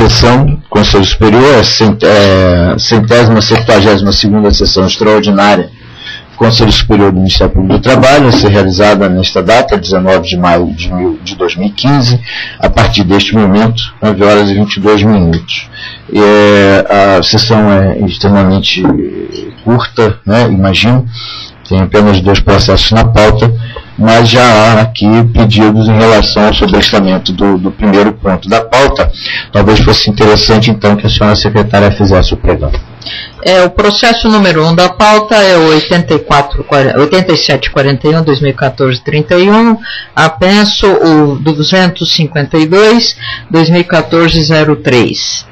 sessão do Conselho Superior, a 172ª sessão extraordinária do Conselho Superior do Ministério Público do Trabalho, a ser realizada nesta data, 19 de maio de 2015, a partir deste momento, 9 horas e 22 minutos. A sessão é extremamente curta, né, imagino, tem apenas 2 processos na pauta, mas já há aqui pedidos em relação ao sobrestamento do primeiro ponto da pauta. Talvez fosse interessante, então, que a senhora secretária fizesse o pregão. O processo número 1 da pauta é o 8741-2014-31, apenso o 252-2014-03.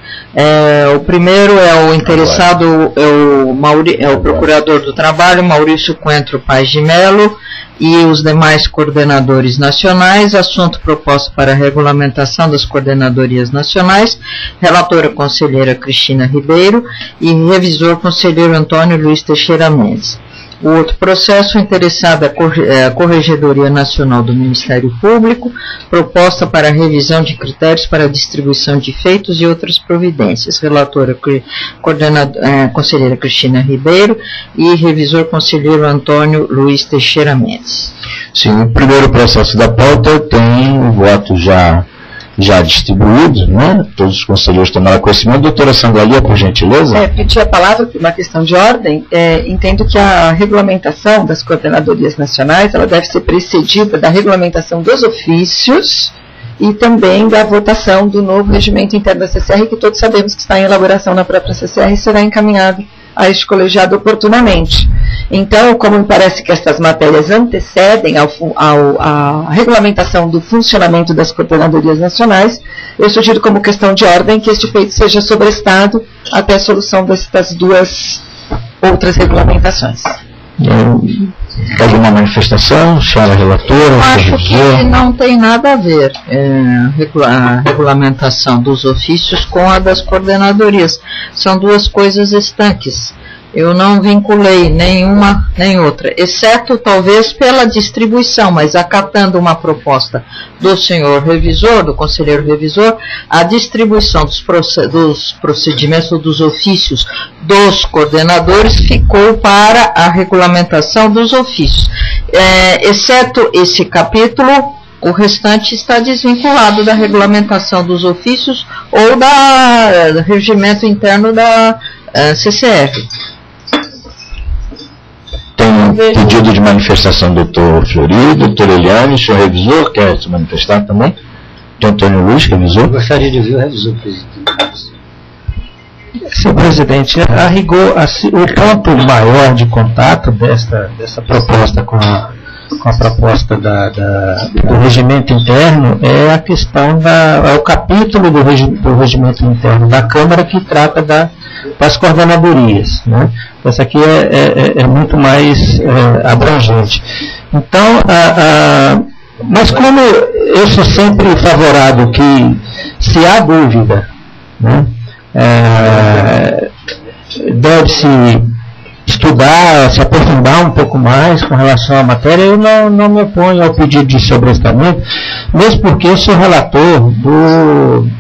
O primeiro é o interessado, é o procurador do trabalho, Maurício Coentro Paz de Melo, e os demais coordenadores nacionais. Assunto: proposta para a regulamentação das coordenadorias nacionais, relatora conselheira Cristina Ribeiro e revisor conselheiro Antônio Luiz Teixeira Mendes. O outro processo, interessado é a Corregedoria Nacional do Ministério Público, proposta para a revisão de critérios para a distribuição de feitos e outras providências. Relatora conselheira Cristina Ribeiro e revisor conselheiro Antônio Luiz Teixeira Mendes. Sim, o primeiro processo da pauta tem o voto já distribuído, né? Todos os conselheiros tomaram conhecimento. Doutora Sangalia, por gentileza. Pedi a palavra por uma questão de ordem. Entendo que a regulamentação das coordenadorias nacionais, ela deve ser precedida da regulamentação dos ofícios e também da votação do novo regimento interno da CCR, que todos sabemos que está em elaboração na própria CCR e será encaminhado a este colegiado oportunamente. Então, como me parece que estas matérias antecedem a regulamentação do funcionamento das coordenadorias nacionais, eu sugiro como questão de ordem que este feito seja sobrestado até a solução destas 2 outras regulamentações. Alguma manifestação, senhora relatora? Acho que não tem nada a ver a regulamentação dos ofícios com a das coordenadorias. São 2 coisas estanques. Eu não vinculei nenhuma nem outra, exceto talvez pela distribuição, mas acatando uma proposta do senhor revisor, do conselheiro revisor, a distribuição dos procedimentos ou dos ofícios dos coordenadores ficou para a regulamentação dos ofícios. Exceto esse capítulo, o restante está desvinculado da regulamentação dos ofícios ou do regimento interno da CCR. Tem um pedido de manifestação do doutor Flori, doutor Eliane, senhor revisor, quer se manifestar também? Do Antônio Luiz, revisor? Eu gostaria de ouvir o revisor, presidente. Senhor presidente, a rigor, o ponto maior de contato dessa proposta com a proposta do regimento interno é a questão é o capítulo do regimento interno da Câmara que trata das coordenadorias, né? Essa aqui é muito mais abrangente. Então, mas como eu sou sempre favorável que, se há dúvida, né, deve-se estudar, se aprofundar um pouco mais com relação à matéria, eu não me oponho ao pedido de sobrestamento, mesmo porque eu sou relator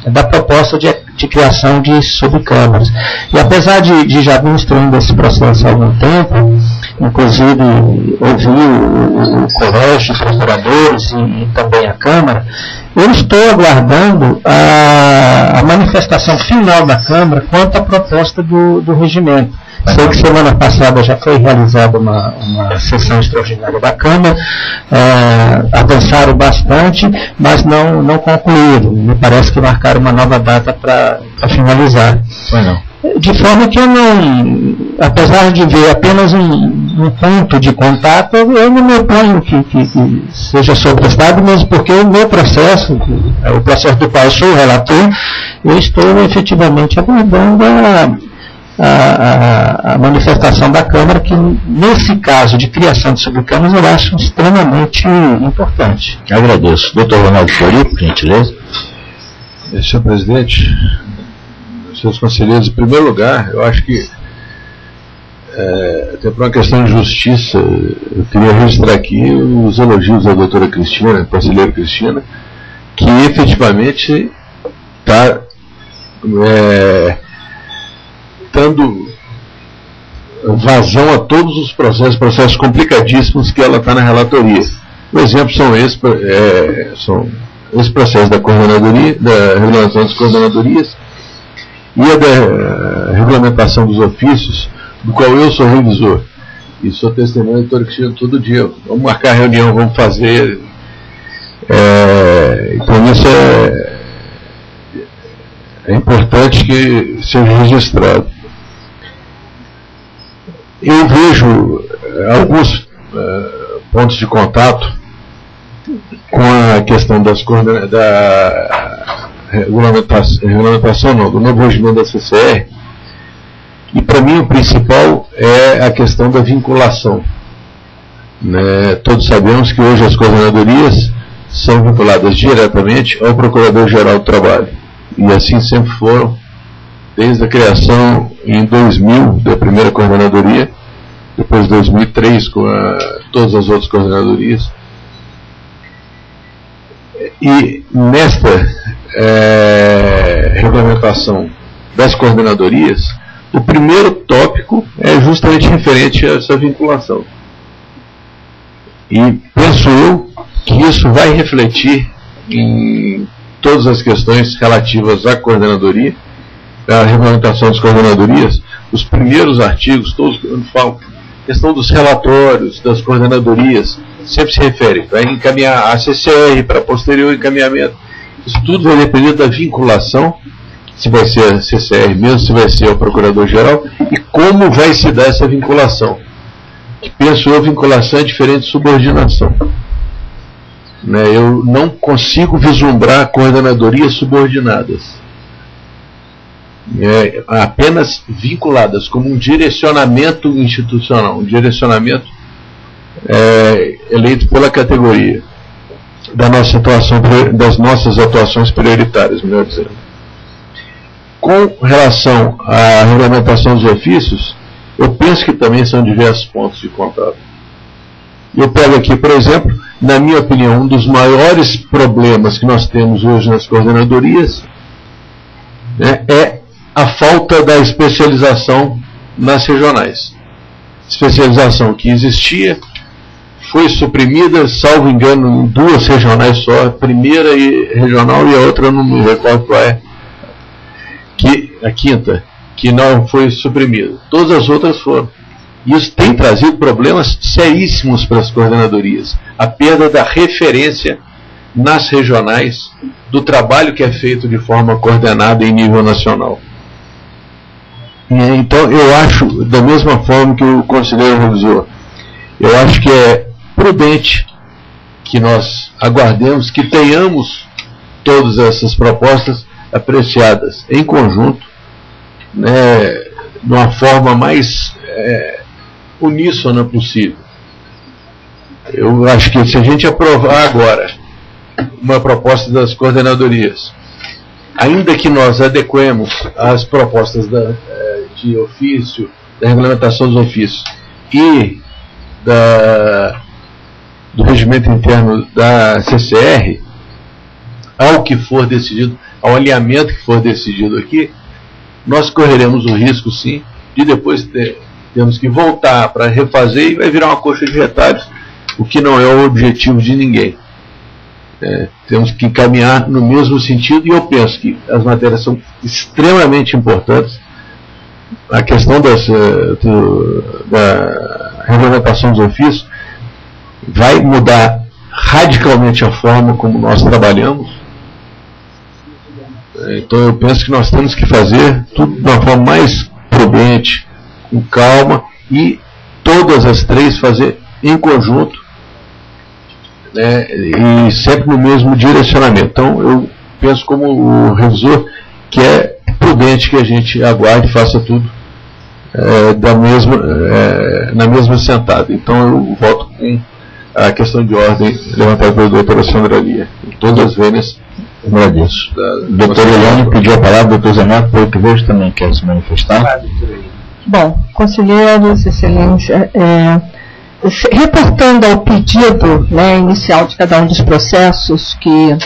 da proposta de criação de subcâmaras. E apesar de já vir instruindo esse processo há algum tempo, inclusive ouvi o colégio de procuradores e também a Câmara, eu estou aguardando a manifestação final da Câmara quanto à proposta do regimento. Sei que semana passada já foi realizada uma sessão extraordinária da Câmara, avançaram bastante, mas não concluíram. Me parece que marcaram uma nova data para finalizar. De forma que eu não, apesar de ver apenas um ponto de contato, eu não me oponho que seja sobrestado, mesmo porque o meu processo, o processo do qual eu sou o relator, eu estou efetivamente aguardando a manifestação da Câmara, que nesse caso de criação de subcâmaras eu acho extremamente importante. Agradeço. Doutor Ronaldo Flori, por gentileza. Senhor presidente, senhores conselheiros, em primeiro lugar, eu acho que até por uma questão de justiça, eu queria registrar aqui os elogios da doutora Cristina, conselheira Cristina, que efetivamente está dando vazão a todos os processos complicadíssimos que ela está na relatoria. Um exemplo são esse processo da coordenadoria, da regulamentação das coordenadorias e a da regulamentação dos ofícios, do qual eu sou revisor. E sou testemunha do que chega todo dia. Vamos marcar a reunião, vamos fazer. Então isso é importante que seja registrado. Eu vejo alguns pontos de contato com a questão da regulamentação do novo regimento da CCR, e para mim o principal é a questão da vinculação. Todos sabemos que hoje as coordenadorias são vinculadas diretamente ao Procurador-Geral do Trabalho, e assim sempre foram, desde a criação em 2000 da primeira coordenadoria, depois de 2003 com todas as outras coordenadorias. E nesta regulamentação das coordenadorias, o primeiro tópico é justamente referente a essa vinculação. E penso eu que isso vai refletir em todas as questões relativas à coordenadoria, à regulamentação das coordenadorias. Os primeiros artigos, todos quando falam questão dos relatórios das coordenadorias, sempre se refere, vai encaminhar a CCR para posterior encaminhamento. Isso tudo vai depender da vinculação, se vai ser a CCR mesmo, se vai ser o Procurador-Geral, e como vai se dar essa vinculação. Que penso eu, vinculação é diferente de subordinação. Eu não consigo vislumbrar coordenadorias subordinadas. Apenas vinculadas, como um direcionamento institucional, um direcionamento eleito pela categoria das nossas atuações prioritárias, melhor dizendo. Com relação à regulamentação dos ofícios, eu penso que também são diversos pontos de contato. Eu pego aqui, por exemplo, na minha opinião, um dos maiores problemas que nós temos hoje nas coordenadorias é a falta da especialização nas regionais. Especialização que existia, foi suprimida, salvo engano, em 2 regionais só, a primeira regional e a outra eu não me recordo qual é, a quinta, que não foi suprimida. Todas as outras foram. Isso tem trazido problemas seríssimos para as coordenadorias. A perda da referência nas regionais do trabalho que é feito de forma coordenada em nível nacional. Então, eu acho, da mesma forma que o conselheiro revisor, eu acho que é prudente que nós aguardemos, que tenhamos todas essas propostas apreciadas em conjunto, de uma forma mais uníssona possível. Eu acho que se a gente aprovar agora uma proposta das coordenadorias, ainda que nós adequemos as propostas de ofício, da regulamentação dos ofícios e do regimento interno da CCR, ao que for decidido, ao alinhamento que for decidido aqui, nós correremos o risco, sim, de depois termos que voltar para refazer e vai virar uma coxa de retalhos, o que não é o objetivo de ninguém. Temos que caminhar no mesmo sentido, e eu penso que as matérias são extremamente importantes. A questão da regulamentação dos ofícios vai mudar radicalmente a forma como nós trabalhamos. Então eu penso que nós temos que fazer tudo de uma forma mais prudente, com calma, e todas as três fazer em conjunto, e sempre no mesmo direcionamento. Então eu penso como o revisor que é prudente que a gente aguarde e faça tudo na mesma sentada. Então eu volto com a questão de ordem levantada pela doutora Sandra Lia. Em todas as vênias, agradeço. Doutor Eliane pediu a palavra, doutor Zé Marco, pelo que vejo, também quer se manifestar. Bom, conselheiros, excelência, reportando ao pedido inicial de cada um dos processos que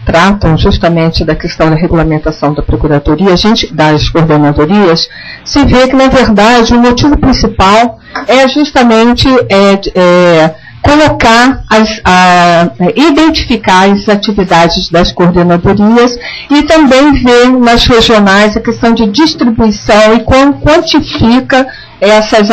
tratam justamente da questão da regulamentação da procuradoria, das coordenadorias, se vê que, na verdade, o motivo principal é justamente colocar, identificar as atividades das coordenadorias e também ver nas regionais a questão de distribuição e como quantificar essas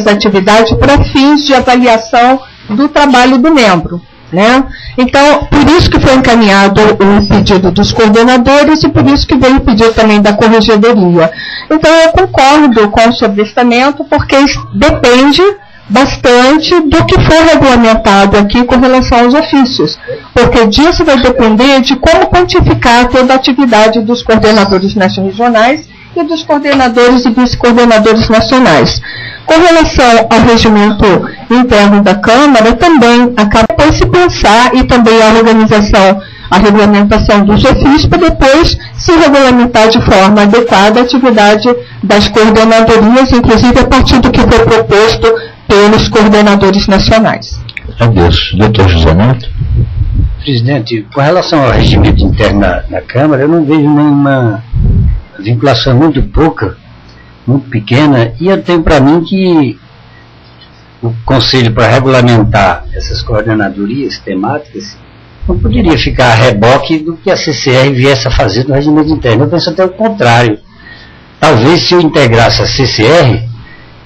atividades para fins de avaliação do trabalho do membro, né? Então, por isso que foi encaminhado o pedido dos coordenadores e por isso que veio o pedido também da corregedoria. Então, eu concordo com o sobrestamento, porque depende bastante do que for regulamentado aqui com relação aos ofícios, porque disso vai depender de como quantificar toda a atividade dos coordenadores regionais e dos coordenadores e vice-coordenadores nacionais. Com relação ao regimento interno da Câmara, também acaba por se pensar, e também a regulamentação dos ofícios, para depois se regulamentar de forma adequada a atividade das coordenadorias, inclusive a partir do que foi proposto pelos coordenadores nacionais. Adeus. Doutor José Neto. Presidente, com relação ao regimento interno na Câmara, eu não vejo nenhuma vinculação muito pouca, muito pequena, e eu tenho para mim que o Conselho, para regulamentar essas coordenadorias temáticas, não poderia ficar a reboque do que a CCR viesse a fazer no regimento interno. Eu penso até o contrário. Talvez, se eu integrasse a CCR,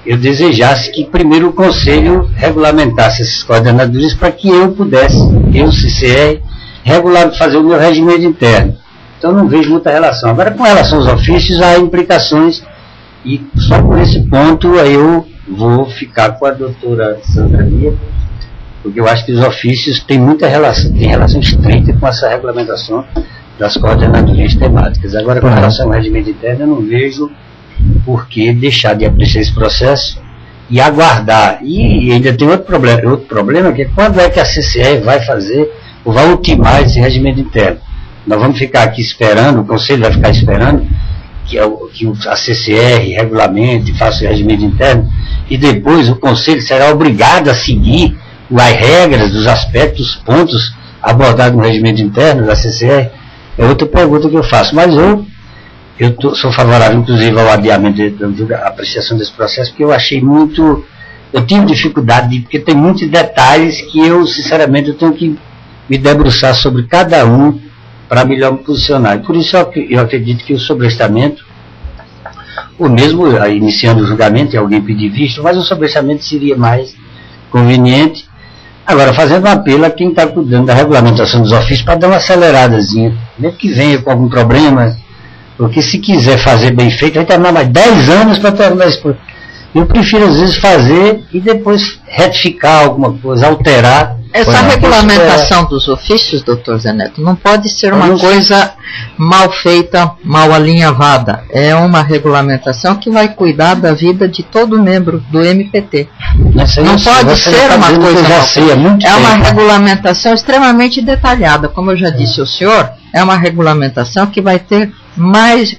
eu desejasse que primeiro o Conselho regulamentasse essas coordenadorias para que eu pudesse, CCR, fazer o meu regimento interno. Então não vejo muita relação. Agora, com relação aos ofícios, há implicações, e só por esse ponto eu vou ficar com a doutora Sandra Mia, porque eu acho que os ofícios têm muita relação, tem relação estreita com essa regulamentação das coordenadorias temáticas. Agora, com relação ao regimento interno, eu não vejo por que deixar de apreciar esse processo e aguardar. E ainda tem outro problema, que é quando é que a CCR vai fazer, ou vai ultimar esse regimento interno. Nós vamos ficar aqui esperando, o Conselho vai ficar esperando que a CCR regulamente, faça o regimento interno, e depois o Conselho será obrigado a seguir as regras, os aspectos, os pontos abordados no regimento interno da CCR. É outra pergunta que eu faço, mas eu sou favorável, inclusive, ao adiamento da apreciação desse processo, porque eu achei muito, eu tive dificuldade, porque tem muitos detalhes que eu, sinceramente, eu tenho que me debruçar sobre cada um para melhor me posicionar. E por isso eu acredito que o sobrestamento, ou mesmo iniciando o julgamento e alguém pedir visto, mas o sobrestamento seria mais conveniente. Agora, fazendo um apelo a quem está cuidando da regulamentação dos ofícios para dar uma aceleradazinha, mesmo que venha com algum problema, porque se quiser fazer bem feito, vai terminar mais 10 anos para terminar isso. Eu prefiro, às vezes, fazer e depois retificar alguma coisa, alterar. Essa regulamentação dos ofícios, doutor Zé Neto, não pode ser uma coisa mal feita, mal alinhavada. É uma regulamentação que vai cuidar da vida de todo membro do MPT. Não pode ser uma coisa mal feita. É uma regulamentação extremamente detalhada. Como eu já disse ao senhor, é uma regulamentação que vai ter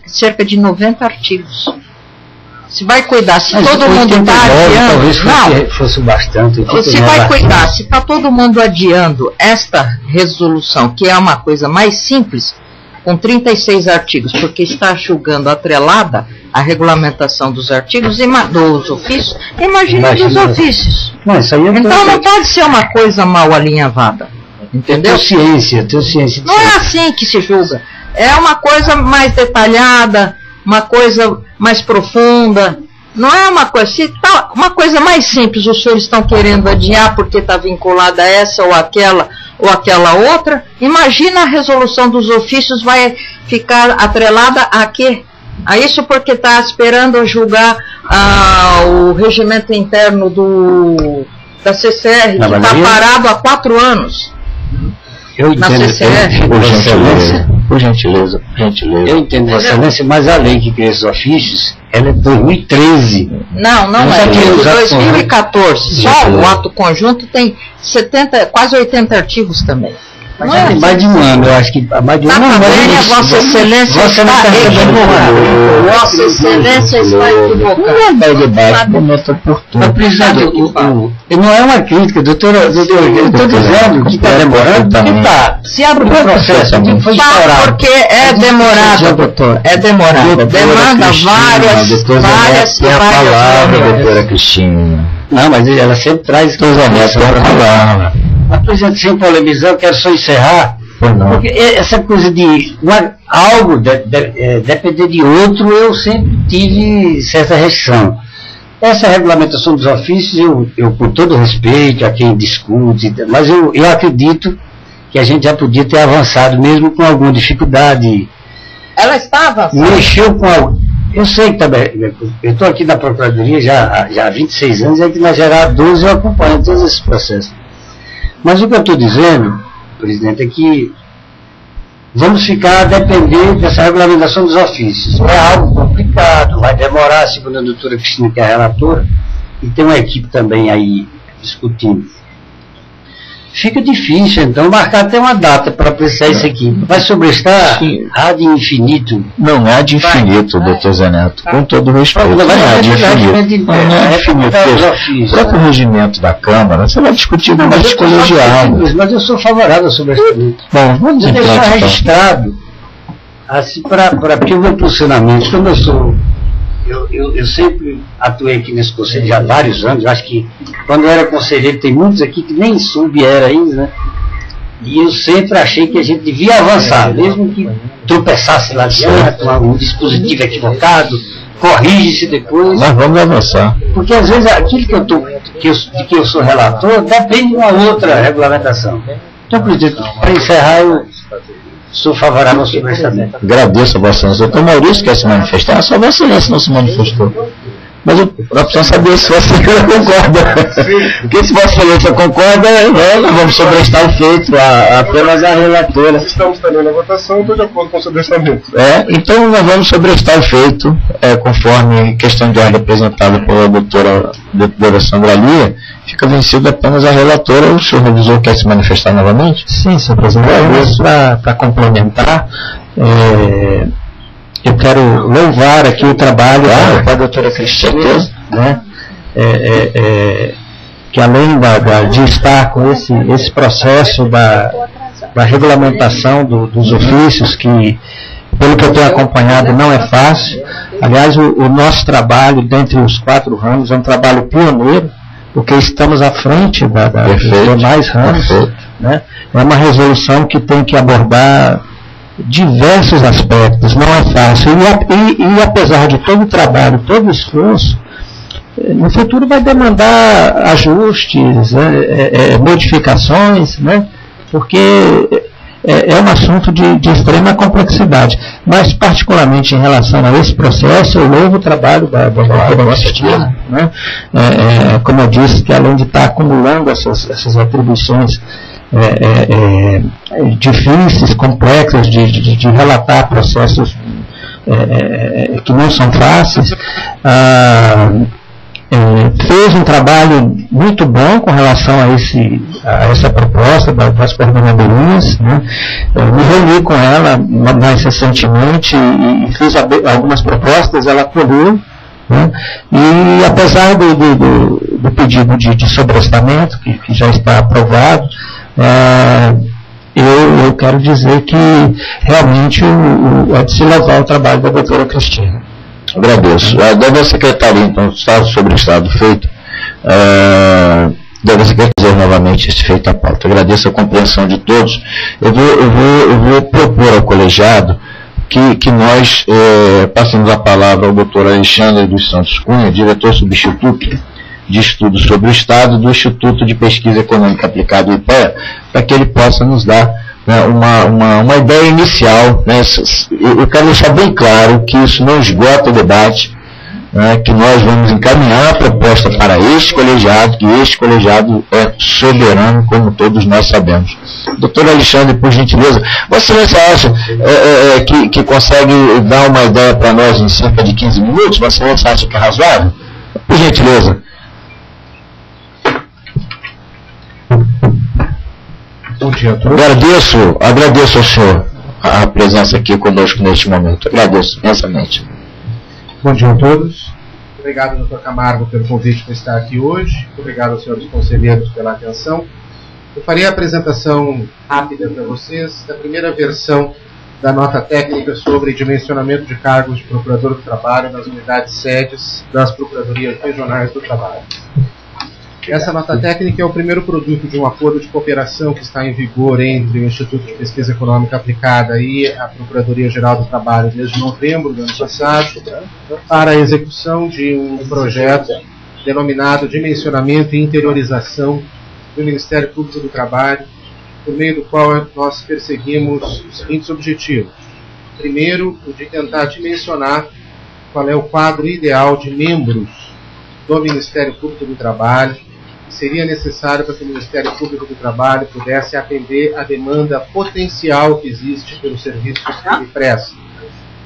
cerca de 90 artigos. Se vai cuidar, se todo mundo está adiando, talvez fosse bastante. Se vai cuidar, se está todo mundo adiando esta resolução, que é uma coisa mais simples, com 36 artigos, porque está julgando atrelada a regulamentação dos artigos e dos ofícios, imagina dos ofícios. Então não pode ser uma coisa mal alinhavada. Entendeu? Tenho ciência. Não é assim que se julga. É uma coisa mais detalhada, uma coisa mais profunda. Não é uma coisa, se tá uma coisa mais simples, os senhores estão querendo adiar porque está vinculada a essa ou aquela outra, imagina a resolução dos ofícios vai ficar atrelada a quê? A isso, porque está esperando julgar o regimento interno da CCR, que está parado há 4 anos. Eu na entendo, CCR. Por gentileza. Eu entendo, Vossa Excelência, mas a lei que cria esses ofícios, ela é de 2013. Não é de 2014. Só o ato conjunto tem quase 80 artigos também. Não é mais de um ano, eu acho que há mais de um ano. Vossa Excelência está equivocada. Vossa Excelência está equivocada. Não é bem debate, momento oportuno. Mas, presidente, não é uma crítica, doutor, eu estou dizendo que está demorando, que está. Se abre o processo, foi instaurado. Porque é demorado, doutor. É demorado. Demanda várias palavra, doutora Cristina. Não, mas ela sempre traz essa palavra. Mas, presidente, sem polemizar, eu quero só encerrar. Porque essa coisa de algo depender de outro, eu sempre tive certa restrição. Essa regulamentação dos ofícios, eu com todo respeito a quem discute, mas eu acredito que a gente já podia ter avançado, mesmo com alguma dificuldade. Ela estava mexeu com algo. Eu sei que também, eu estou aqui na Procuradoria já há 26 anos, e aqui na Geral 12 eu acompanho todos esses processos. Mas o que eu estou dizendo, presidente, é que vamos ficar a depender dessa regulamentação dos ofícios. É algo complicado, vai demorar, segundo a doutora Cristina, que é a relatora, e tem uma equipe também aí discutindo. Fica difícil, então, marcar até uma data para apreciar isso aqui. Vai sobrestar ad infinito? Não é ad infinito, doutor Zé Neto. Com todo respeito, não é ad infinito. Não é infinito. O próprio regimento da Câmara, você vai discutir com mais colegiado. Mas eu sou favorável ao sobrestamento. Bom, vamos deixar então registrado, assim, porque o meu posicionamento, como eu sempre atuei aqui nesse conselho já há vários anos. Acho que quando eu era conselheiro, tem muitos aqui que nem sub era ainda, né? E eu sempre achei que a gente devia avançar, mesmo que tropeçasse lá adiante, um dispositivo equivocado, corrige-se depois. Mas vamos avançar. Porque às vezes aquilo de que eu sou relator depende de uma outra regulamentação. Então, presidente, para encerrar, eu sou favorável ao sobrestamento. Agradeço a Vossa Excelência. Doutor Maurício quer se manifestar, só Vossa Excelência não se manifestou. Mas eu preciso saber se Vossa Excelência concorda. Porque se Vossa Excelência concorda, nós vamos sobrestar o feito apenas a relatora. Estamos também na votação, estou de acordo com o sobrestamento. Então nós vamos sobrestar o feito, conforme questão de ordem apresentada pela doutora Sandra Lia. Fica vencido apenas a relatora. O senhor revisor quer se manifestar novamente? Sim, senhor presidente. Para complementar, eu quero louvar aqui o trabalho da doutora Cristina, né? Que além de estar com esse processo da regulamentação dos ofícios, que pelo que eu tenho acompanhado não é fácil. Aliás, o nosso trabalho dentre os 4 ramos é um trabalho pioneiro, porque estamos à frente dos demais ramos, né? É uma resolução que tem que abordar diversos aspectos, não é fácil, e apesar de todo o trabalho, todo o esforço, no futuro vai demandar ajustes, modificações, né? Porque é um assunto de extrema complexidade, mas particularmente em relação a esse processo, eu louvo o trabalho da doutora Cristina, né? Como eu disse, que além de estar acumulando essas atribuições difíceis, complexas, de relatar processos que não são fáceis, fez um trabalho muito bom com relação a essa proposta das coordenadorias, né? Me reuni com ela mais recentemente e fiz algumas propostas, ela acolheu, né? E apesar do pedido de sobrestamento, que já está aprovado, eu quero dizer que realmente é de se louvar o trabalho da doutora Cristina. Agradeço. Deve a secretaria, então, está sobre o estado feito. Deve a secretaria dizer novamente esse feito à pauta. Agradeço a compreensão de todos. Eu vou propor ao colegiado que nós passemos a palavra ao doutor Alexandre dos Santos Cunha, diretor substituto de estudos sobre o Estado do Instituto de Pesquisa Econômica Aplicada, IPEA, para que ele possa nos dar, né, uma ideia inicial, né? Eu quero deixar bem claro que isso não esgota o debate, né, que nós vamos encaminhar a proposta para este colegiado, que este colegiado é soberano, como todos nós sabemos. Doutor Alexandre, por gentileza, você acha que consegue dar uma ideia para nós em cerca de 15 minutos? Você acha que é razoável? Por gentileza. Bom dia a todos. Agradeço ao senhor a presença aqui conosco neste momento. Agradeço imensamente. Bom dia a todos. Obrigado, doutor Camargo, pelo convite para estar aqui hoje. Obrigado aos senhores conselheiros pela atenção. Eu farei a apresentação rápida para vocês da primeira versão da nota técnica sobre dimensionamento de cargos de procurador do trabalho nas unidades sedes das procuradorias regionais do trabalho. Essa nota técnica é o primeiro produto de um acordo de cooperação que está em vigor entre o Instituto de Pesquisa Econômica Aplicada e a Procuradoria-Geral do Trabalho desde novembro do ano passado, para a execução de um projeto denominado Dimensionamento e Interiorização do Ministério Público do Trabalho, por meio do qual nós perseguimos os seguintes objetivos. Primeiro, o de tentar dimensionar qual é o quadro ideal de membros do Ministério Público do Trabalho que seria necessário para que o Ministério Público do Trabalho pudesse atender a demanda potencial que existe pelos serviços que ele presta,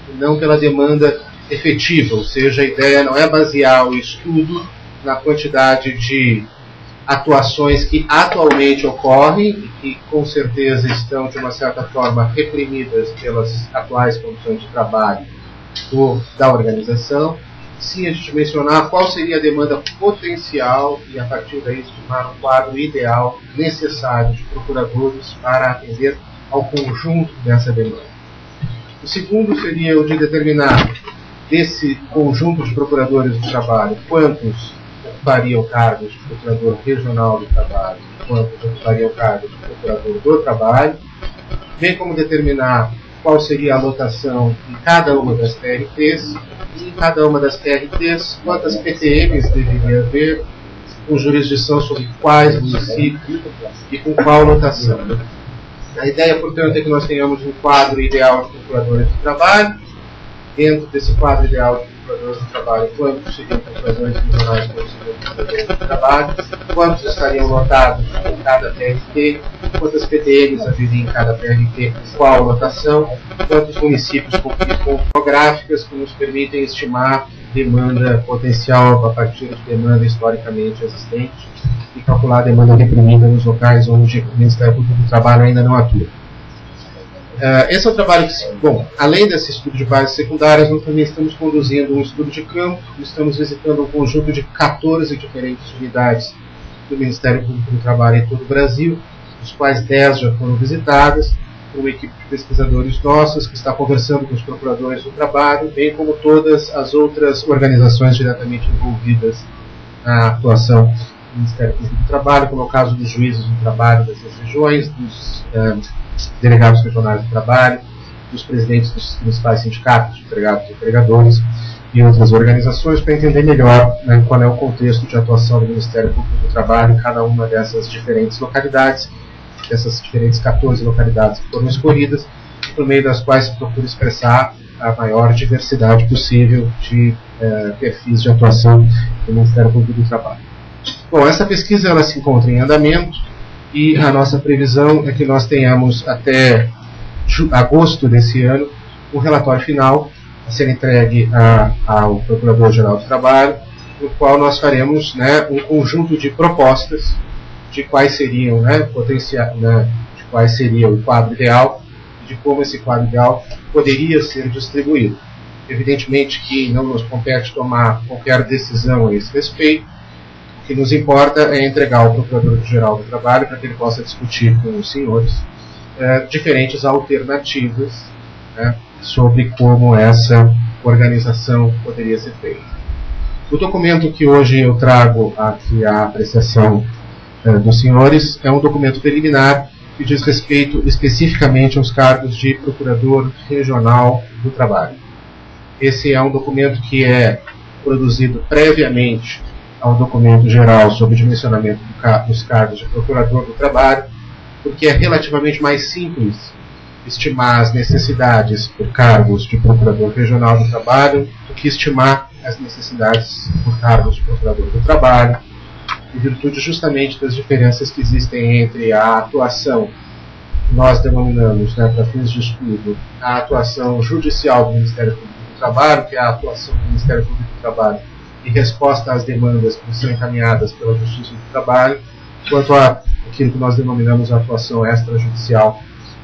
e não pela demanda efetiva, ou seja, a ideia não é basear o estudo na quantidade de atuações que atualmente ocorrem e que com certeza estão de uma certa forma reprimidas pelas atuais condições de trabalho da organização, sim a gente mencionar qual seria a demanda potencial e a partir daí estimar um quadro ideal necessário de procuradores para atender ao conjunto dessa demanda. O segundo seria o de determinar desse conjunto de procuradores do trabalho quantos ocupariam cargos de procurador regional do trabalho, quantos ocupariam cargos de procurador do trabalho, bem como determinar qual seria a lotação em cada uma das TRTs, e em cada uma das TRTs, quantas PTMs deveria haver, com jurisdição sobre quais municípios e com qual lotação. A ideia, portanto, é que nós tenhamos um quadro ideal de procuradores do trabalho. Dentro desse quadro ideal de procuradores do trabalho, quantos seriam procuradores regionais, quantos seriam procuradores do trabalho, quantos estariam lotados em cada PRT, quantas PTMs haveria em cada PRT, qual lotação, quantos municípios com topográficas que nos permitem estimar demanda potencial a partir de demanda historicamente existente e calcular a demanda reprimida nos locais onde o Ministério Público do Trabalho ainda não atua. Esse é o trabalho que, bom, além desse estudo de bases secundárias, nós também estamos conduzindo um estudo de campo, estamos visitando um conjunto de 14 diferentes unidades do Ministério Público do Trabalho em todo o Brasil, dos quais 10 já foram visitadas, por uma equipe de pesquisadores nossos que está conversando com os procuradores do trabalho, bem como todas as outras organizações diretamente envolvidas na atuação do Ministério Público do Trabalho, como é o caso dos juízes do trabalho dessas regiões, dos delegados regionais do trabalho, dos presidentes dos principais sindicatos, de empregados e empregadores e outras organizações, para entender melhor qual é o contexto de atuação do Ministério Público do Trabalho em cada uma dessas diferentes localidades, dessas diferentes 14 localidades que foram escolhidas, por meio das quais se procura expressar a maior diversidade possível de perfis de atuação do Ministério Público do Trabalho. Bom, essa pesquisa ela se encontra em andamento, e a nossa previsão é que nós tenhamos até agosto desse ano um relatório final a ser entregue ao Procurador-Geral do Trabalho, no qual nós faremos um conjunto de propostas de quais seriam de quais seria o quadro ideal e de como esse quadro ideal poderia ser distribuído. Evidentemente que não nos compete tomar qualquer decisão a esse respeito. O que nos importa é entregar ao Procurador-Geral do Trabalho para que ele possa discutir com os senhores diferentes alternativas sobre como essa organização poderia ser feita. O documento que hoje eu trago aqui à apreciação dos senhores é um documento preliminar que diz respeito especificamente aos cargos de Procurador Regional do Trabalho. Esse é um documento que é produzido previamente ao documento geral sobre o dimensionamento dos cargos de Procurador do Trabalho, porque é relativamente mais simples estimar as necessidades por cargos de Procurador Regional do Trabalho do que estimar as necessidades por cargos de Procurador do Trabalho, em virtude justamente das diferenças que existem entre a atuação que nós denominamos, para fins de estudo, a atuação judicial do Ministério Público do Trabalho, que é a atuação do Ministério Público do Trabalho em resposta às demandas que são encaminhadas pela Justiça do Trabalho, quanto àquilo que nós denominamos a atuação extrajudicial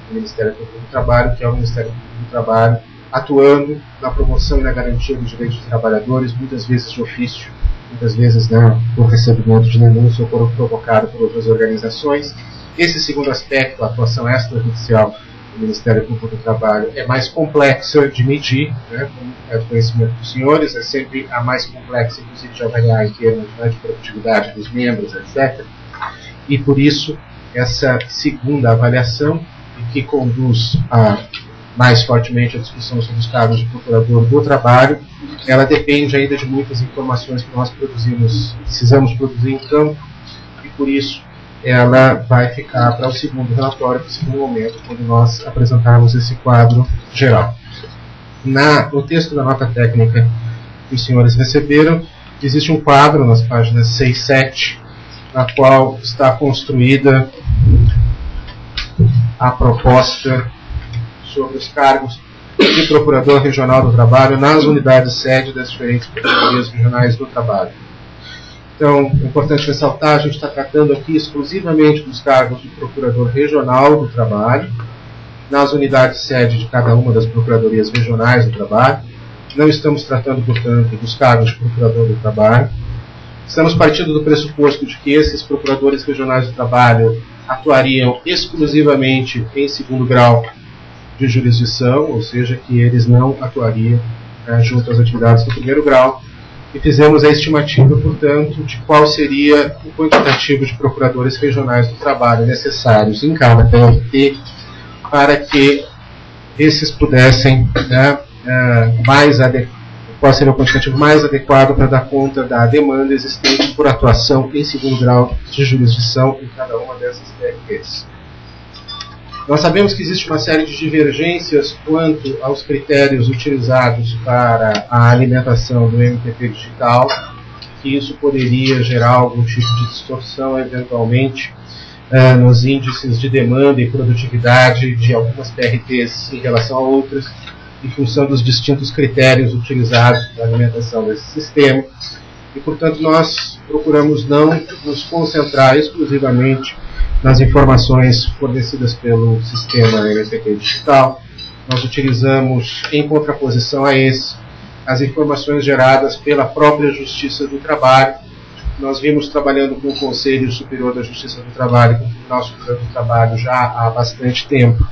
do Ministério Público do Trabalho, que é o Ministério Público do Trabalho atuando na promoção e na garantia dos direitos dos trabalhadores, muitas vezes de ofício, muitas vezes, né, por recebimento de denúncia ou por provocado por outras organizações. Esse segundo aspecto, a atuação extrajudicial do Ministério Público do Trabalho, é mais complexa de medir, né, como é do conhecimento dos senhores, é sempre a mais complexa, inclusive, de avaliar em termos, né, de produtividade dos membros, etc. E por isso, essa segunda avaliação, que conduz mais fortemente a discussão sobre os cargos de procurador do trabalho, ela depende ainda de muitas informações que nós precisamos produzir em campo, e por isso ela vai ficar para o segundo relatório, para o segundo momento, quando nós apresentarmos esse quadro geral. No texto da nota técnica que os senhores receberam, existe um quadro nas páginas 6 e 7, na qual está construída a proposta sobre os cargos de Procurador Regional do Trabalho nas unidades sede das diferentes Procuradorias Regionais do Trabalho. Então, é importante ressaltar, a gente está tratando aqui exclusivamente dos cargos de Procurador Regional do Trabalho, nas unidades sede de cada uma das Procuradorias Regionais do Trabalho. Não estamos tratando, portanto, dos cargos de Procurador do Trabalho. Estamos partindo do pressuposto de que esses Procuradores Regionais do Trabalho atuariam exclusivamente em segundo grau de jurisdição, ou seja, que eles não atuariam junto às atividades do primeiro grau, e fizemos a estimativa, portanto, de qual seria o quantitativo de procuradores regionais do trabalho necessários em cada PRT para que esses pudessem, qual seria o quantitativo mais adequado para dar conta da demanda existente por atuação em segundo grau de jurisdição em cada uma dessas PRTs. Nós sabemos que existe uma série de divergências quanto aos critérios utilizados para a alimentação do MPP digital, que isso poderia gerar algum tipo de distorção, eventualmente, nos índices de demanda e produtividade de algumas PRTs em relação a outras, em função dos distintos critérios utilizados para a alimentação desse sistema. E, portanto, nós procuramos não nos concentrar exclusivamente nas informações fornecidas pelo sistema MPP digital. Nós utilizamos, em contraposição a esse, as informações geradas pela própria Justiça do Trabalho. Nós vimos trabalhando com o Conselho Superior da Justiça do Trabalho, com o Tribunal Superior do Trabalho já há bastante tempo,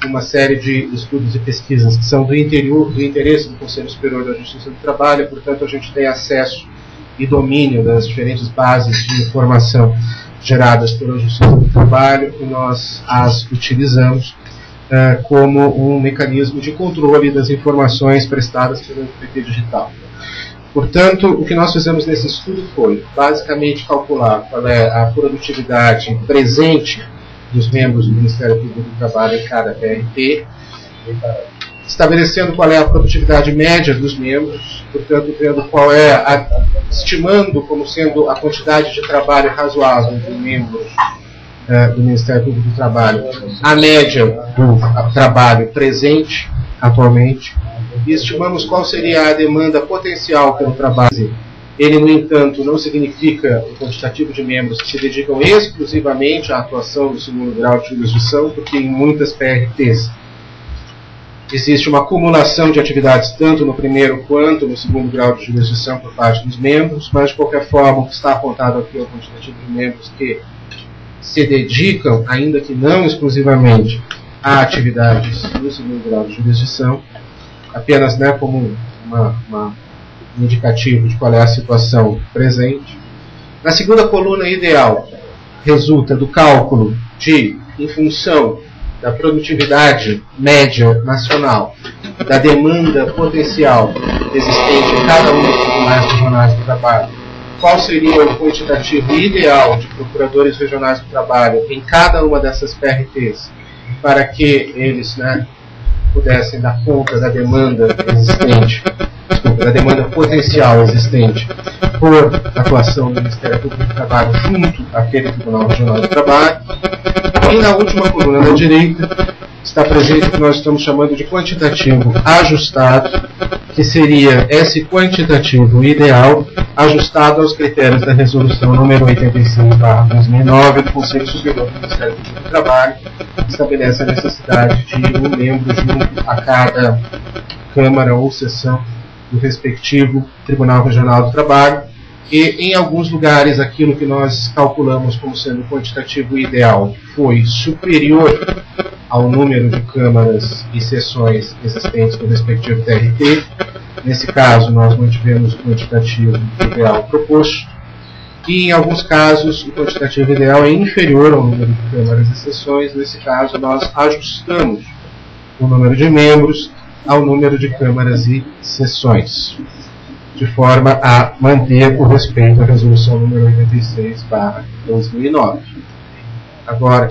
uma série de estudos e pesquisas que são do interesse do Conselho Superior da Justiça do Trabalho, portanto a gente tem acesso e domínio das diferentes bases de informação geradas pela Justiça do Trabalho, e nós as utilizamos como um mecanismo de controle das informações prestadas pelo MPP digital. Portanto, o que nós fizemos nesse estudo foi, basicamente, calcular qual é a produtividade presente dos membros do Ministério Público do Trabalho em cada PRT, estabelecendo qual é a produtividade média dos membros, portanto, vendo qual é estimando como sendo a quantidade de trabalho razoável de membros do Ministério Público do Trabalho, a média do trabalho presente atualmente, e estimamos qual seria a demanda potencial pelo trabalho. Ele, no entanto, não significa o quantitativo de membros que se dedicam exclusivamente à atuação do segundo grau de jurisdição, porque em muitas PRTs existe uma acumulação de atividades tanto no primeiro quanto no segundo grau de jurisdição por parte dos membros, mas de qualquer forma o que está apontado aqui é o quantitativo de membros que se dedicam, ainda que não exclusivamente, a atividades no segundo grau de jurisdição, apenas como um indicativo de qual é a situação presente. Na segunda coluna ideal, resulta do cálculo em função da produtividade média nacional, da demanda potencial existente em cada um dos tribunais regionais do trabalho, qual seria o quantitativo ideal de procuradores regionais do trabalho em cada uma dessas PRTs, para que eles pudessem dar conta da demanda existente, da demanda potencial existente por atuação do Ministério Público do Trabalho junto àquele Tribunal Regional do Trabalho. E na última coluna da direita, está presente o que nós estamos chamando de quantitativo ajustado, que seria esse quantitativo ideal ajustado aos critérios da resolução número 85/2009 do Conselho Superior do Ministério Público do Trabalho, que estabelece a necessidade de um membro junto a cada Câmara ou sessão do respectivo Tribunal Regional do Trabalho. E em alguns lugares aquilo que nós calculamos como sendo o quantitativo ideal foi superior ao número de câmaras e sessões existentes no respectivo TRT. Nesse caso, nós mantivemos o quantitativo ideal proposto. E em alguns casos, o quantitativo ideal é inferior ao número de câmaras e sessões. Nesse caso, nós ajustamos o número de membros ao número de câmaras e sessões, de forma a manter o respeito à resolução número 86/2009. Agora,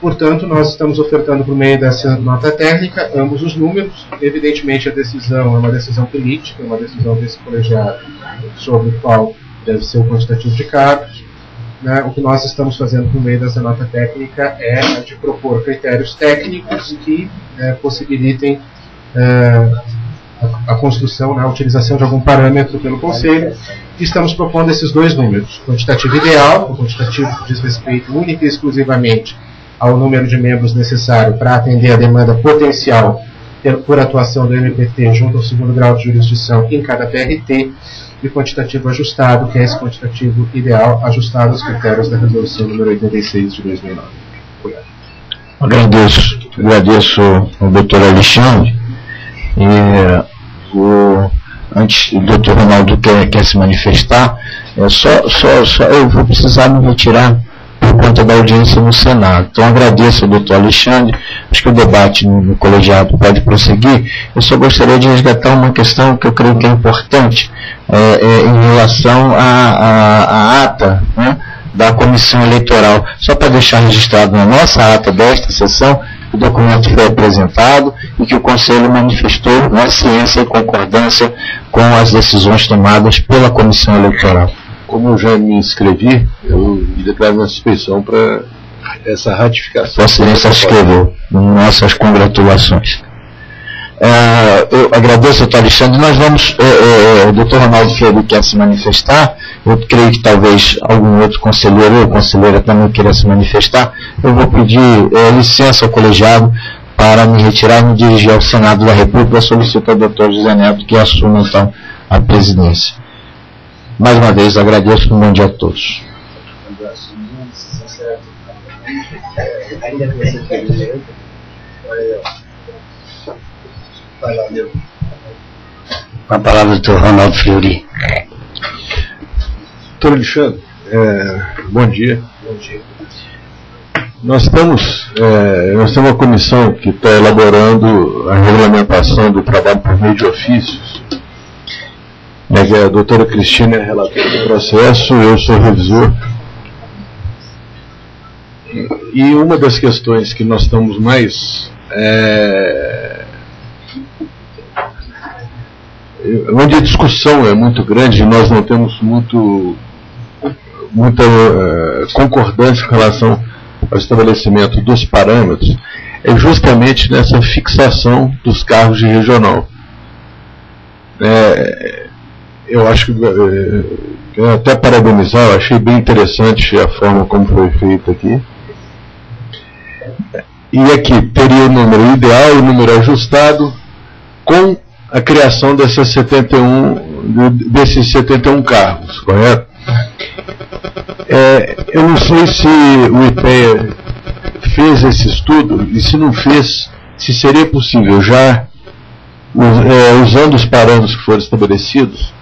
portanto, nós estamos ofertando por meio dessa nota técnica ambos os números. Evidentemente, a decisão é uma decisão política, é uma decisão desse colegiado sobre o qual deve ser o quantitativo de cargos. Né? O que nós estamos fazendo por meio dessa nota técnica é de propor critérios técnicos que possibilitem a construção, a utilização de algum parâmetro pelo Conselho, e estamos propondo esses dois números: quantitativo ideal, o quantitativo que diz respeito única e exclusivamente ao número de membros necessário para atender a demanda potencial por atuação do MPT junto ao segundo grau de jurisdição em cada TRT, e quantitativo ajustado, que é esse quantitativo ideal ajustado aos critérios da resolução número 86 de 2009. Agradeço ao doutor Alexandre. Antes o doutor Ronaldo quer se manifestar, eu vou precisar me retirar por conta da audiência no Senado. Então agradeço ao doutor Alexandre, acho que o debate no colegiado pode prosseguir. Eu só gostaria de resgatar uma questão que eu creio que é importante em relação à ata, né, da comissão eleitoral. Só para deixar registrado na nossa ata desta sessão, o documento foi apresentado e que o Conselho manifestou na ciência e concordância com as decisões tomadas pela Comissão Eleitoral. Como eu já me inscrevi, eu me declaro na suspeição para essa ratificação. Vossa Excelência se inscreveu. Nossas congratulações. Eu agradeço ao doutor Alexandre. Nós vamos, o doutor Ronaldo Freire quer se manifestar. Eu creio que talvez algum outro conselheiro ou conselheira também queira se manifestar. Eu vou pedir licença ao colegiado para me retirar e me dirigir ao Senado da República. Solicito ao doutor José Neto que assuma então a presidência. Mais uma vez agradeço, um bom dia a todos. Com a palavra do doutor Ronaldo Fleury. Doutor Alexandre, bom dia. Bom dia. Nós temos uma comissão que está elaborando a regulamentação do trabalho por meio de ofícios. A doutora Cristina é relatora do processo, eu sou revisor. E uma das questões que nós estamos mais onde a discussão é muito grande, nós não temos muita concordância com relação ao estabelecimento dos parâmetros, é justamente nessa fixação dos cargos de regional. Eu acho que até parabenizar, eu achei bem interessante a forma como foi feito aqui. E aqui teria o número ideal, o número ajustado, com a criação desses 71 cargos, correto? Eu não sei se o IPEA fez esse estudo, e se não fez, se seria possível já, usando os parâmetros que foram estabelecidos,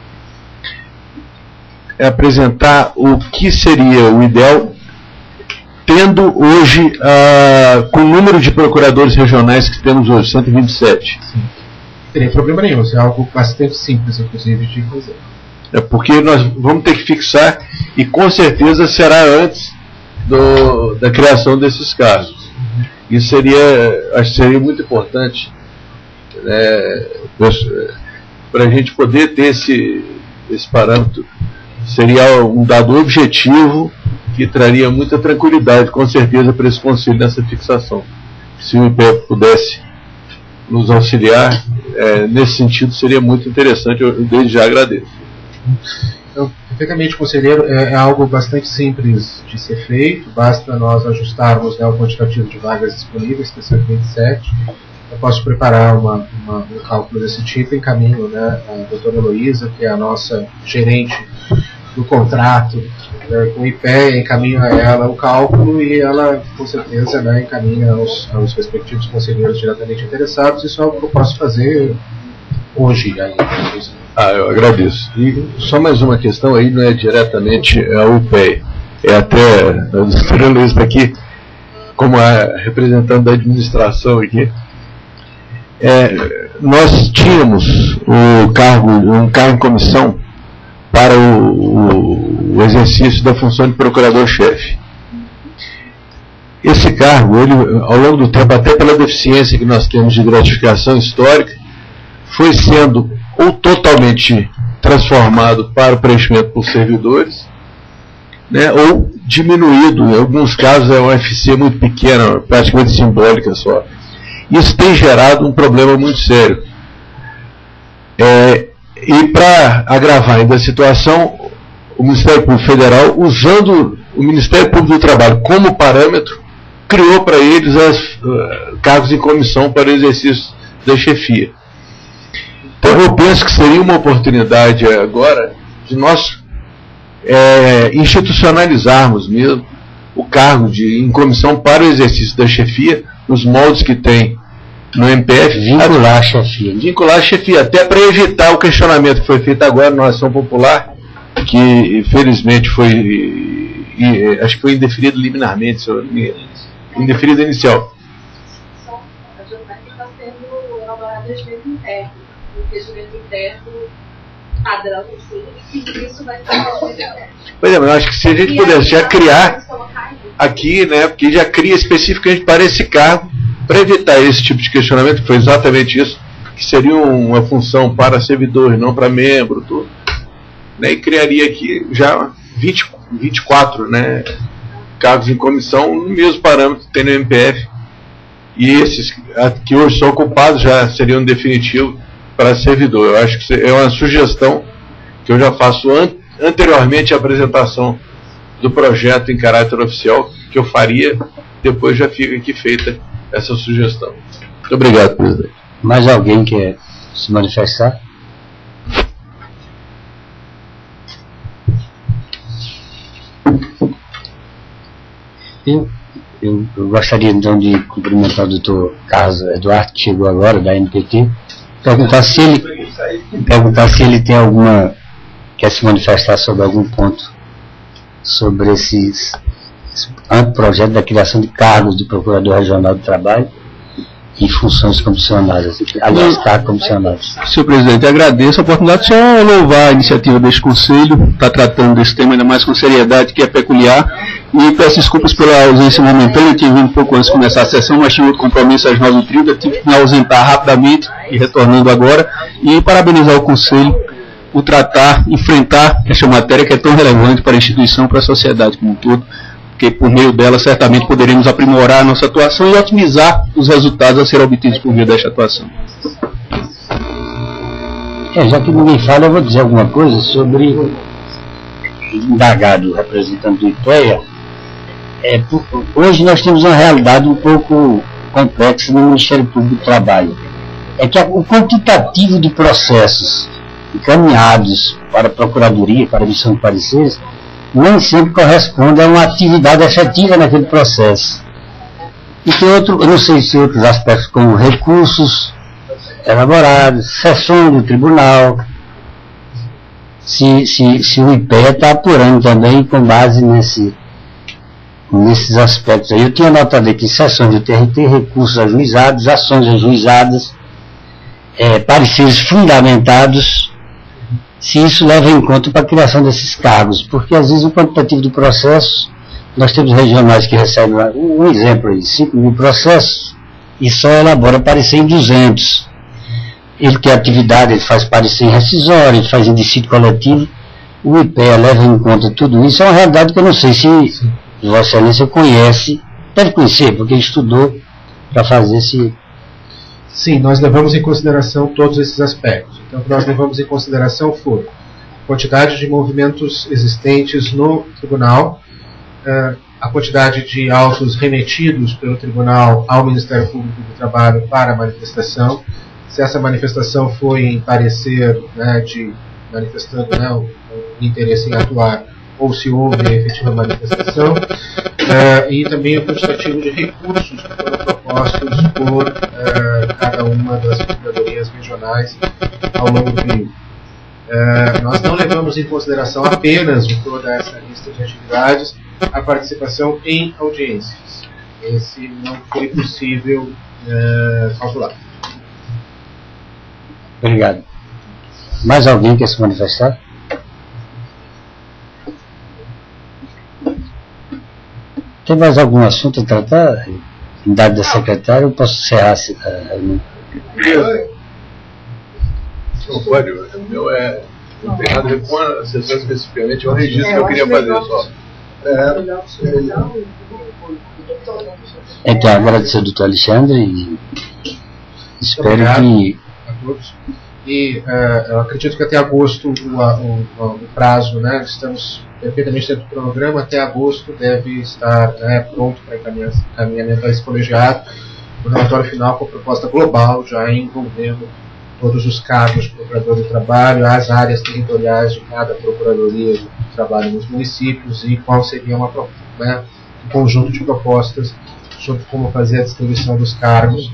apresentar o que seria o ideal, tendo hoje, com o número de procuradores regionais que temos hoje, 127. Sim. Não teria problema nenhum, isso é algo bastante simples, inclusive, de fazer. Porque nós vamos ter que fixar, e com certeza será antes da criação desses cargos. Isso acho que seria muito importante, para a gente poder ter esse parâmetro. Seria um dado objetivo que traria muita tranquilidade, com certeza, para esse Conselho nessa fixação. se o IPE pudesse nos auxiliar, nesse sentido seria muito interessante, eu desde já agradeço. Então, perfeitamente, conselheiro, é algo bastante simples de ser feito, basta nós ajustarmos, né, o quantitativo de vagas disponíveis, que é 127. Eu posso preparar um cálculo desse tipo, encaminho, né, a doutora Heloísa, que é a nossa gerente do contrato com o IPE, encaminho a ela o cálculo e ela, com certeza, né, encaminha aos respectivos conselheiros diretamente interessados. Isso é algo que eu posso fazer hoje ainda. Eu agradeço. E só mais uma questão aí, não é diretamente ao IPE, é até a doutora Heloísa está aqui, como a representante da administração aqui. Nós tínhamos um cargo em comissão para o exercício da função de procurador-chefe. Esse cargo, ele, ao longo do tempo, até pela deficiência que nós temos de gratificação histórica, foi sendo ou totalmente transformado para o preenchimento por servidores, né, ou diminuído. Em alguns casos é uma UFC muito pequena, praticamente simbólica só. Isso tem gerado um problema muito sério. E para agravar ainda a situação, o Ministério Público Federal, usando o Ministério Público do Trabalho como parâmetro, criou para eles cargos em comissão para o exercício da chefia. Então eu penso que seria uma oportunidade agora de nós institucionalizarmos mesmo o cargo em comissão para o exercício da chefia, nos moldes que tem no MPF. Vincular a chefia. Vincular a chefia, até para evitar o questionamento que foi feito agora na ação popular, que infelizmente foi, acho que foi indeferido liminarmente, indeferido inicial. A Giovanni está sendo elaborada de regimento interno, o regimento interno padrão, assim, e isso vai ser Pois é, mas eu acho que se a gente pudesse já criar aqui, né, porque já cria especificamente para esse cargo, para evitar esse tipo de questionamento, que foi exatamente isso, que seria uma função para servidor, não para membro, tudo, né, e criaria aqui já 24, né, cargos em comissão, no mesmo parâmetro que tem no MPF, e esses que hoje são ocupados já seriam definitivo para servidor. Eu acho que é uma sugestão que eu já faço anteriormente à apresentação do projeto em caráter oficial, que eu faria, depois já fica aqui feita essa sugestão. Muito obrigado, presidente. Mais alguém quer se manifestar? Eu gostaria então de cumprimentar o doutor Carlos Eduardo, que chegou agora, da NPT, perguntar se ele tem quer se manifestar sobre algum ponto sobre esse projeto da criação de cargos de Procurador Regional do Trabalho e funções comissionadas, aliás, cargos comissionados. Senhor presidente, agradeço a oportunidade, só louvar a iniciativa deste Conselho, está tratando desse tema ainda mais com seriedade, que é peculiar, e peço desculpas pela ausência momentânea, tive um pouco antes de começar a sessão, mas tinha outro compromisso às 9h30, tive que me ausentar rapidamente e retornando agora, e parabenizar o Conselho por enfrentar esta matéria que é tão relevante para a instituição, para a sociedade como um todo, porque por meio dela certamente poderemos aprimorar a nossa atuação e otimizar os resultados a serem obtidos por meio desta atuação. Já que ninguém fala, eu vou dizer alguma coisa sobre indagado representante do IPEA. Hoje nós temos uma realidade um pouco complexa no Ministério Público do Trabalho. É que o quantitativo de processos encaminhados para a Procuradoria, para a emissão de pareceres, nem sempre corresponde a uma atividade efetiva naquele processo. E tem eu não sei se outros aspectos, como recursos elaborados, sessões do tribunal, se o IPEA está apurando também com base nesses aspectos aí. Eu tinha notado aqui sessões do TRT, recursos ajuizados, ações ajuizadas, pareceres fundamentados, se isso leva em conta para a criação desses cargos, porque às vezes o quantitativo do processo, nós temos regionais que recebem, um exemplo aí, 5.000 processos, e só elabora parecer em 200. Ele tem atividade, ele faz parecer em rescisório, ele faz em dissídio coletivo, o IPEA leva em conta tudo isso. É uma realidade que eu não sei se Vossa Excelência conhece, deve conhecer, porque ele estudou para fazer esse... Sim, nós levamos em consideração todos esses aspectos. Então, o que nós levamos em consideração foi a quantidade de movimentos existentes no tribunal, a quantidade de autos remetidos pelo tribunal ao Ministério Público do Trabalho para a manifestação, se essa manifestação foi em parecer, né, manifestando, né, o interesse em atuar, ou se houve a efetiva manifestação, e também o quantitativo de recursos que foram propostos por cada uma das procuradorias regionais ao longo do período. Nós não levamos em consideração apenas de toda essa lista de atividades a participação em audiências. Esse não foi possível calcular. Obrigado. Mais alguém quer se manifestar? Tem mais algum assunto a tratar? Em dado da secretária, eu posso encerrar a reunião? Não pode, o meu não tem nada a ver com a sessão especificamente, é um registro que eu queria fazer só. Então, agradecer ao doutor Alexandre e espero que... a todos. E eu acredito que até agosto o prazo, né, estamos perfeitamente dentro do cronograma, até agosto deve estar, né, pronto para encaminhamento a esse colegiado, o relatório final com a proposta global, já envolvendo todos os cargos de procurador do trabalho, as áreas territoriais de cada procuradoria do trabalho nos municípios e qual seria um conjunto de propostas sobre como fazer a distribuição dos cargos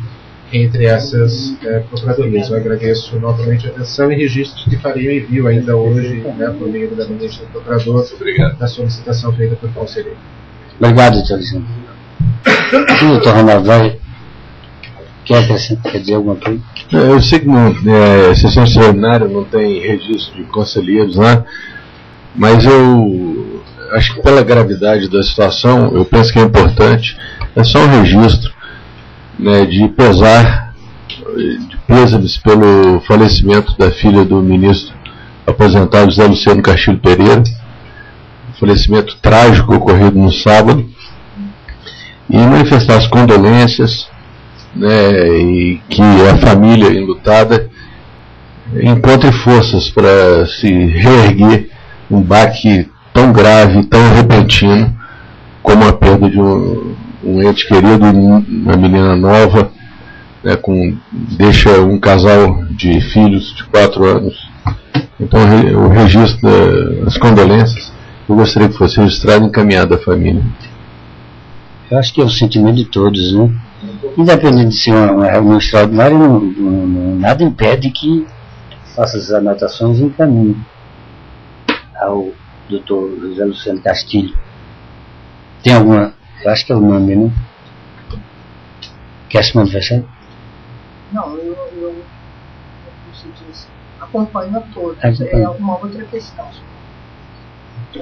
entre essas procuradorias. Eu agradeço novamente a atenção e registro que farei o envio ainda hoje, né, por meio do gabinete do procurador, da solicitação feita pelo conselheiro. Obrigado, doutor Alexandre. Sim, doutor Ronaldo, quer dizer alguma coisa? Eu sei que sessão extraordinária não tem registro de conselheiros, né? Mas eu acho que pela gravidade da situação, eu penso que é importante, é só um registro, né, de pêsames pelo falecimento da filha do ministro aposentado José Luciano Castilho Pereira, falecimento trágico ocorrido no sábado, e manifestar as condolências, né, e que a família enlutada encontre forças para se reerguer um baque tão grave, tão repentino, como a perda de um ente querido, uma menina nova, né, deixa um casal de filhos de 4 anos. Então o registro das condolências, eu gostaria que fosse registrado e encaminhado à família. Eu acho que é o sentimento de todos, né? Independente de ser uma reunião extraordinária, nada impede que faça essas anotações e encaminhe ao doutor José Luciano Castilho. Tem alguma... Eu acho que é o nome, né? Quer se manifestar? Não, eu acompanho a todos. É alguma outra questão.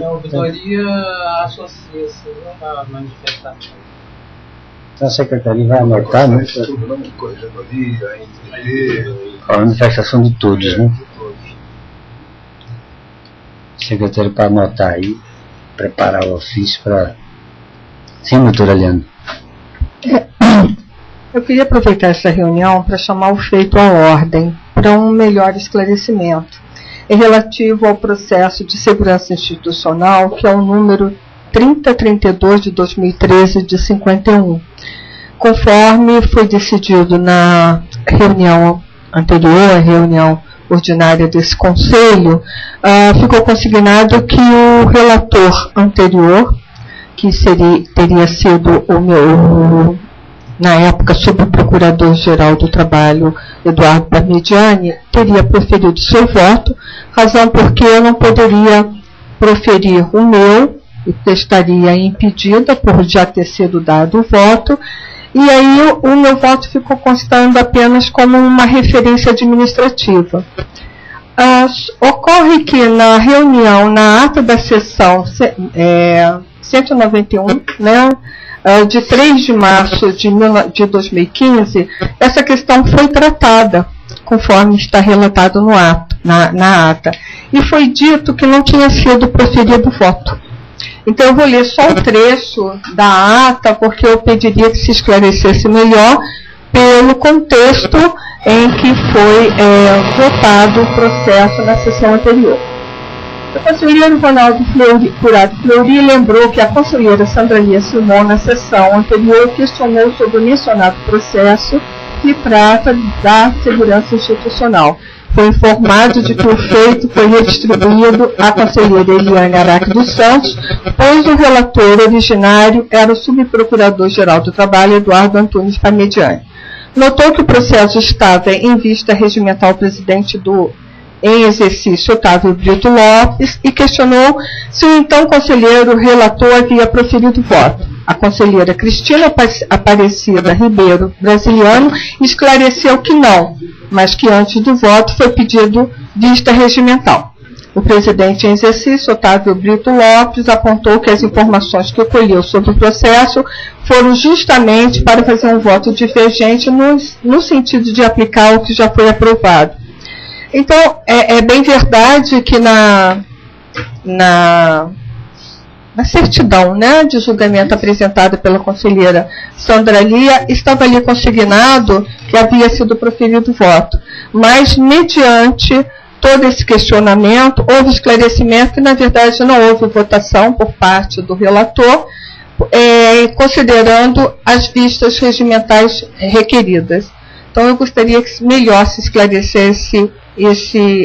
A auditoria associa-se à manifestação. Então a secretaria vai anotar, né? A manifestação de todos, né? Secretário para anotar aí, preparar o ofício para... Sim, doutora Eliane. Eu queria aproveitar essa reunião para chamar o feito à ordem, para um melhor esclarecimento. É relativo ao processo de segurança institucional, que é o número 3032 de 2013 de 51. Conforme foi decidido na reunião anterior, a reunião ordinária desse conselho, ficou consignado que o relator anterior, que teria sido na época, subprocurador-geral do Trabalho, Eduardo Parmigiani, teria proferido seu voto, razão porque eu não poderia proferir o meu, e estaria impedida por já ter sido dado o voto, e aí o meu voto ficou constando apenas como uma referência administrativa. Ocorre que na reunião, na ata da sessão 191, né, de 3 de março de 2015, essa questão foi tratada, conforme está relatado no ato, na ata. E foi dito que não tinha sido proferido voto. Então eu vou ler só um trecho da ata, porque eu pediria que se esclarecesse melhor pelo contexto em que foi votado o processo na sessão anterior. O conselheiro Ronaldo Curado Fleury lembrou que a conselheira Sandra Lia Simon, na sessão anterior, questionou sobre o mencionado processo que trata da segurança institucional. Foi informado de que o feito foi redistribuído à conselheira Eliane Araque dos Santos, pois o relator originário era o subprocurador-geral do Trabalho, Eduardo Antunes Parmigiani. Notou que o processo estava em vista regimental ao presidente em exercício, Otávio Brito Lopes, e questionou se o então conselheiro relator havia proferido voto. A conselheira Cristina Aparecida Ribeiro Brasiliano esclareceu que não, mas que antes do voto foi pedido vista regimental. O presidente em exercício, Otávio Brito Lopes, apontou que as informações que colheu sobre o processo foram justamente para fazer um voto divergente no sentido de aplicar o que já foi aprovado. Então, é bem verdade que na certidão, né, de julgamento apresentada pela conselheira Sandra Lia, estava ali consignado que havia sido proferido voto. Mas, mediante todo esse questionamento, houve esclarecimento que, na verdade, não houve votação por parte do relator, considerando as vistas regimentais requeridas. Então, eu gostaria que melhor se esclarecesse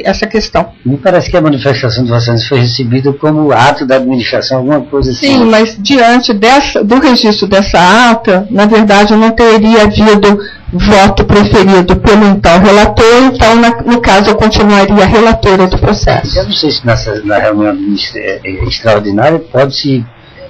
essa questão. Me parece que a manifestação de vocês foi recebida como ato da administração, alguma coisa assim. Sim, mas diante do registro dessa ata, na verdade, não teria havido voto proferido pelo então relator, então, no caso, eu continuaria relatora do processo. Eu não sei se na reunião extraordinária pode-se...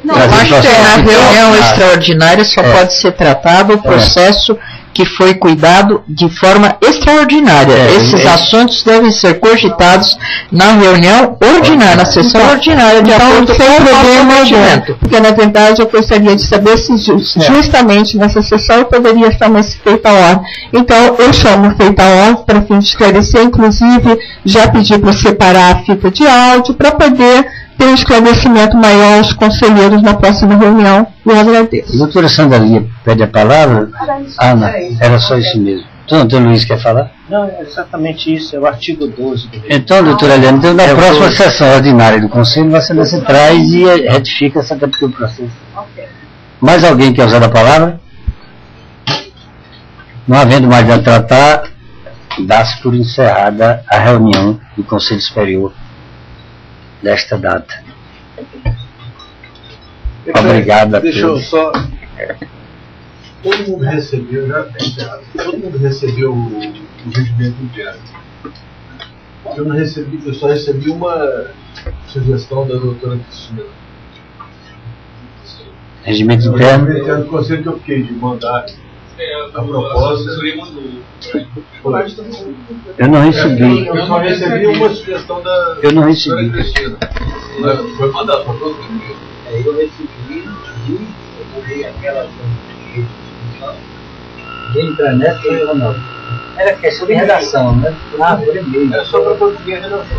Não, acho que na reunião extraordinária só pode ser tratado o processo que foi cuidado de forma extraordinária. Esses assuntos devem ser cogitados na reunião ordinária, na sessão ordinária, de acordo com o procedimento. Porque, na verdade, eu gostaria de saber se justamente nessa sessão poderia chamar feita a ordem. Então, eu chamo feita a ordem para fim de esclarecer, inclusive, já pedi para separar a fita de áudio para poder ter um esclarecimento maior aos conselheiros na próxima reunião. Eu agradeço. Doutora Sandra Lia pede a palavra? Não, era só isso mesmo. Doutor Luiz quer falar? Não, é exatamente isso, é o artigo 12. Então, doutora Eliane, então, na próxima sessão ordinária do Conselho, você traz e retifica essa do processo. Okay. Mais alguém quer usar a palavra? Não havendo mais a tratar, dá-se por encerrada a reunião do Conselho Superior desta data. Obrigado. Deixa eu só... Todo mundo recebeu, todo mundo recebeu o regimento interno. Eu não recebi, eu só recebi uma sugestão da doutora Cristina. Regimento interno? O regimento interno do conselho que eu fiquei de mandar a proposta. Eu não recebi. Eu só recebi uma sugestão da... Eu não recebi. Foi mandado para todo mundo. Eu recebi e mandei aquela entrar nessa Ronaldo. Era questão de redação, né? Por e-mail. É só para conseguir a redação.